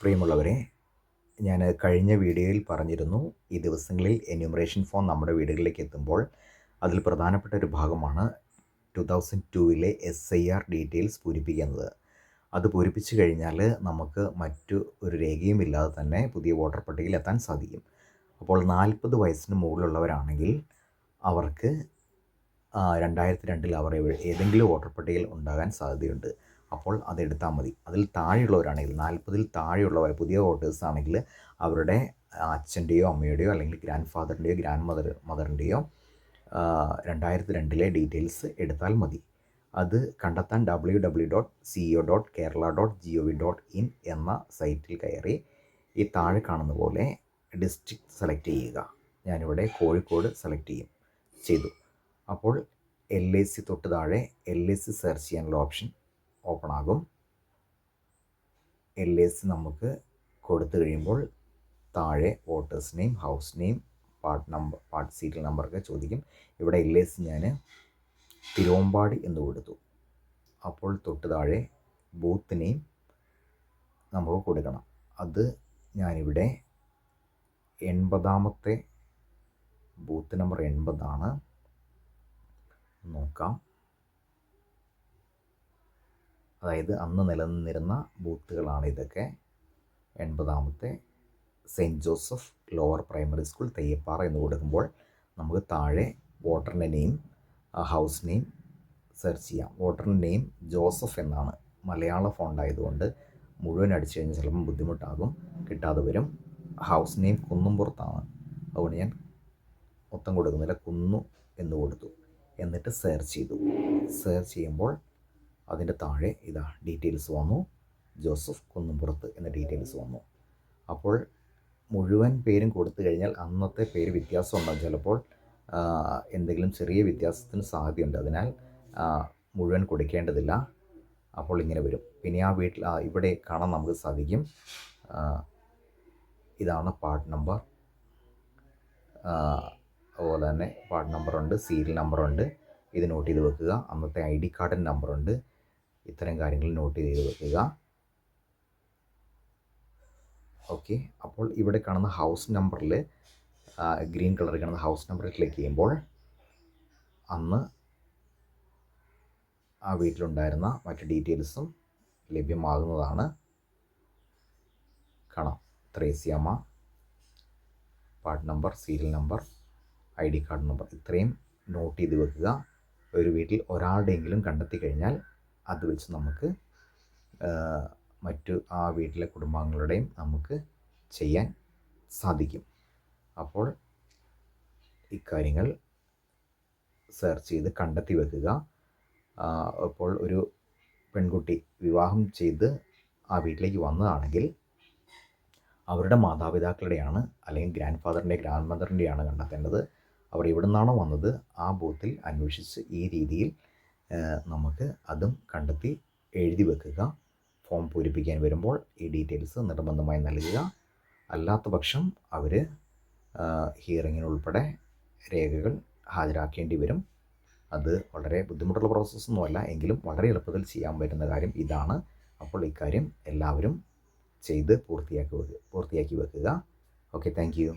പ്രിയമുള്ളവരെ, ഞാൻ കഴിഞ്ഞ വീഡിയോയിൽ പറഞ്ഞിരുന്നു, ഈ ദിവസങ്ങളിൽ എന്യൂമറേഷൻ ഫോം നമ്മുടെ വീടുകളിലേക്ക് എത്തുമ്പോൾ അതിൽ പ്രധാനപ്പെട്ട ഒരു ഭാഗമാണ് 2002 SIR ഡീറ്റെയിൽസ് പൂരിപ്പിക്കുന്നത്. അത് പൂരിപ്പിച്ചു കഴിഞ്ഞാൽ നമുക്ക് മറ്റു ഒരു രേഖയുമില്ലാതെ തന്നെ പുതിയ വോട്ടർ പട്ടികയിൽ എത്താൻ സാധിക്കും. അപ്പോൾ 40 വയസ്സിന് മുകളിലുള്ളവരാണെങ്കിൽ അവർക്ക് 2002 അവർ ഏതെങ്കിലും വോട്ടർ പട്ടികയിൽ ഉണ്ടാകാൻ സാധ്യതയുണ്ട്. അപ്പോൾ അതെടുത്താൽ മതി. അതിൽ താഴെയുള്ളവരാണെങ്കിൽ 40 താഴെയുള്ളവർ പുതിയ വോട്ടേഴ്സ് ആണെങ്കിൽ അവരുടെ അച്ഛൻ്റെയോ അമ്മയുടെയോ അല്ലെങ്കിൽ ഗ്രാൻഡ് ഫാദറിൻ്റെയോ ഗ്രാൻഡ് മദറിൻ്റെയോ 2002 ഡീറ്റെയിൽസ് എടുത്താൽ മതി. അത് കണ്ടെത്താൻ www.ceo.kerala.gov.in എന്ന സൈറ്റിൽ കയറി ഈ താഴെ കാണുന്ന പോലെ ഡിസ്ട്രിക്റ്റ് സെലക്ട് ചെയ്യുക. ഞാനിവിടെ കോഴിക്കോട് സെലക്ട് ചെയ്തു. അപ്പോൾ LIC തൊട്ട് താഴെ LIC സെർച്ച് ചെയ്യാനുള്ള ഓപ്ഷൻ ഓപ്പൺ ആകും. LIC നമുക്ക് കൊടുത്തു കഴിയുമ്പോൾ താഴെ voters name, house name, part serial നമ്പറൊക്കെ ചോദിക്കും. ഇവിടെ LIC ഞാൻ തിരുവമ്പാടി എന്ന് കൊടുത്തു. അപ്പോൾ തൊട്ട് താഴെ ബൂത്ത് നെയിം നമുക്ക് കൊടുക്കണം. അത് ഞാനിവിടെ 80ാമത്തെ ബൂത്ത് നമ്പർ 80 ആണ്. നോക്കാം. അതായത് അന്ന് നിലനിന്നിരുന്ന ബൂത്തുകളാണ് ഇതൊക്കെ. 80ാമത്തെ saint Joseph lower primary school Theyyappara എന്ന് കൊടുക്കുമ്പോൾ നമുക്ക് താഴെ വോട്ടറിൻ്റെ നെയിം, ഹൗസ് നെയിം സെർച്ച് ചെയ്യാം. വോട്ടറിൻ്റെ നെയിം ജോസഫ് എന്നാണ്. മലയാള ഫോണ്ട് ആയതുകൊണ്ട് മുഴുവൻ അടിച്ചു കഴിഞ്ഞാൽ ചിലപ്പം ബുദ്ധിമുട്ടാകും, കിട്ടാതെ വരും. ഹൗസ് നെയിം കുന്നുംപുറത്താണ്, അതുകൊണ്ട് ഞാൻ മൊത്തം കൊടുക്കുന്നില്ല, കുന്നു എന്ന് കൊടുത്തു. എന്നിട്ട് സെർച്ച് ചെയ്തു. സെർച്ച് ചെയ്യുമ്പോൾ അതിൻ്റെ താഴെ ഇതാ ഡീറ്റെയിൽസ് വന്നു, ജോസഫ് കുന്നുംപുറത്ത് എന്ന ഡീറ്റെയിൽസ് വന്നു. അപ്പോൾ മുഴുവൻ പേരും കൊടുത്തു കഴിഞ്ഞാൽ അന്നത്തെ പേര് വ്യത്യാസം ഉണ്ടാകും. ചിലപ്പോൾ എന്തെങ്കിലും ചെറിയ വ്യത്യാസത്തിന് സാധ്യതയുണ്ട്. അതിനാൽ മുഴുവൻ കൊടുക്കേണ്ടതില്ല. അപ്പോൾ ഇങ്ങനെ വരും. പിന്നെ ആ വീട്ടിൽ ഇവിടെ കാണാൻ നമുക്ക് സാധിക്കും. ഇതാണ് പാർട്ട് നമ്പർ. അതുപോലെ തന്നെ പാർട്ട് നമ്പറുണ്ട്, സീരിയൽ നമ്പറുണ്ട്. ഇത് നോട്ട് ചെയ്ത് വെക്കുക. അന്നത്തെ ID കാർഡിൻ്റെ നമ്പറുണ്ട്. ഇത്തരം കാര്യങ്ങൾ നോട്ട് ചെയ്ത് വെക്കുക. ഓക്കെ. അപ്പോൾ ഇവിടെ കാണുന്ന ഹൗസ് നമ്പറിൽ ഗ്രീൻ കളറിൽ കാണുന്ന ഹൗസ് നമ്പറിൽ ക്ലിക്ക് ചെയ്യുമ്പോൾ അന്ന് ആ വീട്ടിലുണ്ടായിരുന്ന മറ്റ് ഡീറ്റെയിൽസും ലഭ്യമാകുന്നതാണ്. കാണാം. Thresiamma, part number, serial number, ID card number, ഇത്രയും നോട്ട് ചെയ്ത് വെക്കുക. ഒരു വീട്ടിൽ ഒരാളുടെയെങ്കിലും കണ്ടെത്തി കഴിഞ്ഞാൽ അത് വെച്ച് നമുക്ക് മറ്റു ആ വീട്ടിലെ കുടുംബാംഗങ്ങളുടെയും നമുക്ക് ചെയ്യാൻ സാധിക്കും. അപ്പോൾ ഇക്കാര്യങ്ങൾ സെർച്ച് ചെയ്ത് കണ്ടെത്തി വെക്കുക. അപ്പോൾ ഒരു പെൺകുട്ടി വിവാഹം ചെയ്ത് ആ വീട്ടിലേക്ക് വന്നതാണെങ്കിൽ അവരുടെ മാതാപിതാക്കളുടെയാണ് അല്ലെങ്കിൽ ഗ്രാൻഡ് ഫാദറിൻ്റെ ഗ്രാൻഡ് മദറിൻ്റെയാണ് കണ്ടെത്തേണ്ടത്. അവർ എവിടെ നിന്നാണോ വന്നത് ആ ബൂത്തിൽ അന്വേഷിച്ച് ഈ രീതിയിൽ നമുക്ക് അതും കണ്ടെത്തി എഴുതി വെക്കുക. ഫോം പൂരിപ്പിക്കാൻ വരുമ്പോൾ ഈ ഡീറ്റെയിൽസ് നിർബന്ധമായി നൽകുക. അല്ലാത്ത പക്ഷം അവർ ഹിയറിങ്ങിനുൾപ്പെടെ രേഖകൾ ഹാജരാക്കേണ്ടി വരും. അത് വളരെ ബുദ്ധിമുട്ടുള്ള പ്രോസസ്സൊന്നുമല്ല, എങ്കിലും വളരെ എളുപ്പത്തിൽ ചെയ്യാൻ പറ്റുന്ന കാര്യം ഇതാണ്. അപ്പോൾ ഇക്കാര്യം എല്ലാവരും ചെയ്ത് പൂർത്തിയാക്കി വെക്കുക. Okay, thank you.